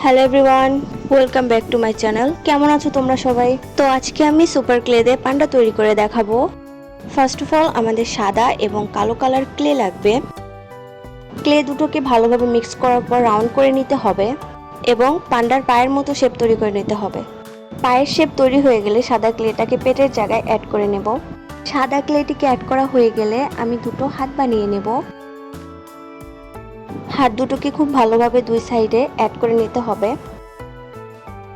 Hello everyone, welcome back to my channel. কেমন আছো তোমরা সবাই? তো আজকে আমি সুপার ক্লে দিয়ে পান্ডা তৈরি করে দেখাবো। ফার্স্ট অফ অল আমাদের সাদা এবং কালো কালার ক্লে লাগবে। ক্লে দুটোকে ভালোভাবে মিক্স করার পর রাউন্ড করে নিতে হবে এবং পান্ডার পায়ের মতো শেপ তৈরি করে নিতে হবে। পায়ের শেপ তৈরি হয়ে গেলে সাদা ক্লেটাকে পেটের জায়গায় অ্যাড করে নেব। সাদা ক্লেটিকে অ্যাড করা হয়ে গেলে আমি দুটো হাত বানিয়ে নেব। হাত দুটোকে খুব ভালোভাবে দুই সাইডে অ্যাড করে নিতে হবে।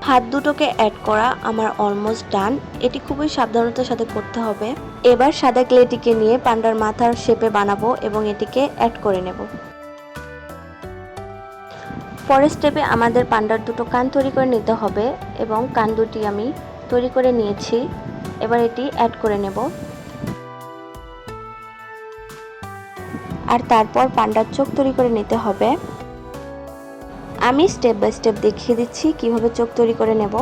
হাত দুটোকে অ্যাড করা আমার অলমোস্ট ডান। এটি খুবই সাবধানতার সাথে করতে হবে। এবার সাদা ক্লেটিকে নিয়ে পান্ডার মাথার শেপে বানাবো এবং এটিকে অ্যাড করে নেব। পরের স্টেপে আমাদের পান্ডার দুটো কান তৈরি করে নিতে হবে এবং কান দুটি আমি তৈরি করে নিয়েছি। এবার এটি অ্যাড করে নেব আর তারপর পান্ডার চোখ তৈরি করে নিতে হবে। আমি স্টেপ বাই স্টেপ দেখিয়ে দিচ্ছি কিভাবে চোখ তৈরি করে নেব।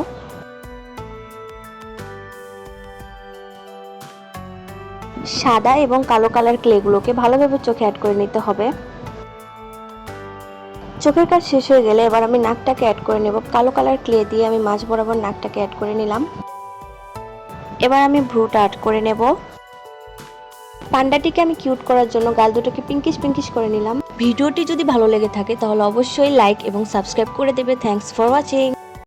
সাদা এবং কালো কালার ক্লেগুলোকে ভালোভাবে চোখে অ্যাড করে নিতে হবে। চোখের কাজ শেষ হয়ে গেলে এবার আমি নাকটাকে অ্যাড করে নেব। কালো কালার ক্লে দিয়ে আমি মাঝ বরাবর নাকটাকে অ্যাড করে নিলাম। এবার আমি ভ্রুটা অ্যাড করে নেব। পান্ডাটিকে আমি কিউট করার জন্য গাল দুটোকে পিঙ্কিশ পিঙ্কিশ করে নিলাম। ভিডিওটি যদি ভালো লেগে থাকে তাহলে অবশ্যই লাইক এবং সাবস্ক্রাইব করে দেবে। Thanks for watching.